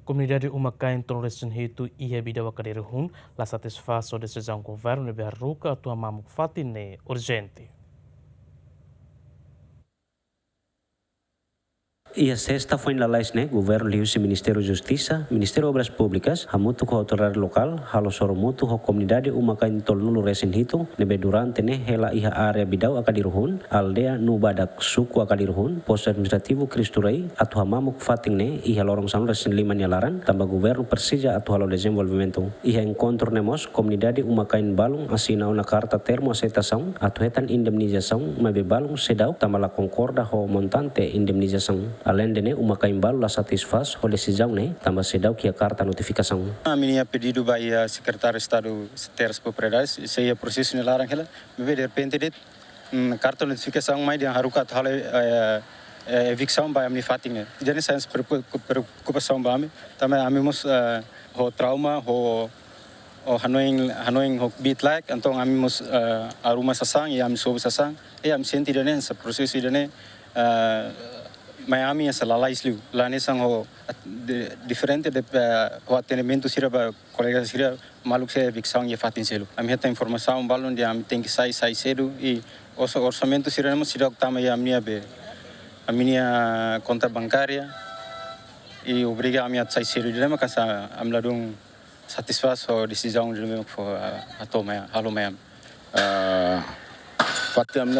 Comunidade Umakain Torresin Hitu ia bidawa kadirihun la satisfação de decisão governo de Berruca atua mamuk fatine urgente. E a sexta foi na laisne, governo liusi Ministério Justiça, Ministério Obras Públicas, hamutu ko autoridade local, halo soromutu ho comunidade Umakain Tolnulu resin hitu, nebe durante ne hela iha area bidau akadiruhun, aldea nubadak suku akadiruhun, pos administrativo Kristurai, atu hamamuk fating ne iha lorong sanu resin lima nyalaran, tambah governo Persija atu halo desenvolvimento. Iha encontro nemos comunidade Umakain Balung asina una carta termo aceitação, atu hetan indemnização, mabe balung sedau, tambah la concorda ho montante indemnização. Além de Umakain Balu la satisfaz oleh decisão tambah sedau que a carta notificação. A minha pedido vai a secretário de Estado Terras Propriedades, se é processo nelarang hela, me de repente det carta notificação mais de harukat hale evicção vai a minha fatinha. Jadi saya preocupação ba ami, também ami mus ho trauma ho hanoing ho bit like, então ami mus aruma sasang e ami sob sasang, e ami senti dene sa processo dene Miami essa lá isliu lá nessa diferente de o atendimento sira para colegas sira maluk se evicção e fatin selo a minha informação balon de a tem que sair cedo e o orçamento sira não sira que tama a minha conta bancária e obriga a minha sair cedo de lema casa amladung satisfaz a decisão de lema a toma halo Miami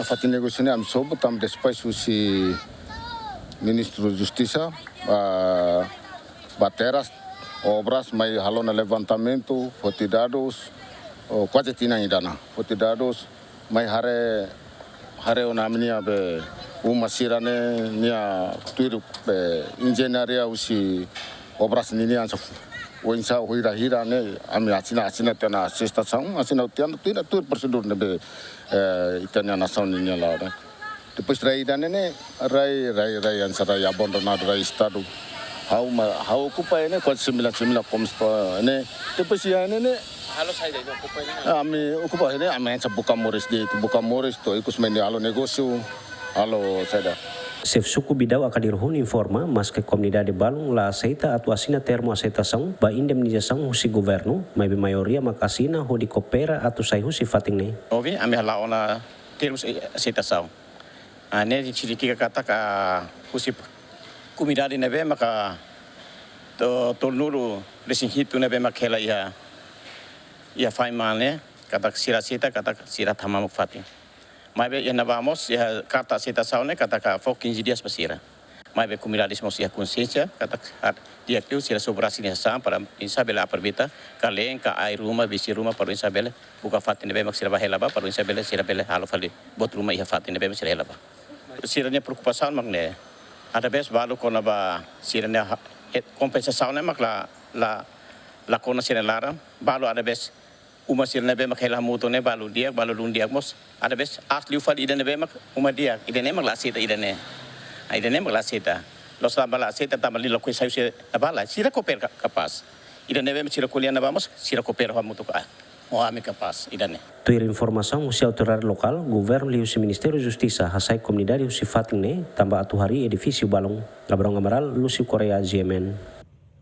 fatin negosiasi am sob tam depois usi Ministro Justiça, bateras, obras, mas halona levantamento, fotidados, quase tinha ainda na fotidados, mas hare ona minha be uma sirane minha tuiru be engenharia usi obras nini ansa o insa hira ne ami asina tena sextação asina tiano tuir prosedur ne be itania nação nini lá. Depois rai ansara ya abandonado rai estado how ocupa ene quase similar como está ene depois ya ene halo saya dah ocupa ini ami ocupa ene ami ansa buka mores to ikus meni halo negócio halo saya Chef suku bidau akadirhun informa mas que comunidade Balung la aceita atu asina termo aceitação ba indemnização husi governo mai be maioria makasina ho di coopera atu sai husi fating ne. Ovi ami hala ona termo aceitação. Ane diciriki kata ka kusip comunidade nebe maka tolnulu resin hitu nebe makela ia faimane kata sira thamamuk fati mai be yana vamos ia carta aceitação ne kata ka fo 15 dias pasira mai be comunidade mos ia consciência kata dia tu sira sobrasi nessa para insabela aprovita kalen ka ai ruma bisi ruma para insabela buka fati nebe mak sira bahela ba para insabela sira bele halo fali bot ruma ia fati nebe sira hela ba siranya preocupação magne ada bes balu kona ba siranya kompensação ne mak la kona siranya lara balu ada bes uma siranya be mak hela muto ne balu lundia mos ada bes asli ufal ida ne be mak uma dia ida ne mak la sita ida ne mak la sita los bala sita tamali lo kuisai se bala sira koper kapas ida ne be sira kuliana vamos sira koper ha muto ka o ami kapas ida ne Tuir informação usi autoridade local, governo liusi Ministério Justiça, hasai comunidade usi fating ne, tambah atu hari edifício Balung, Gabrong Amaral, Lucy Korea GMN.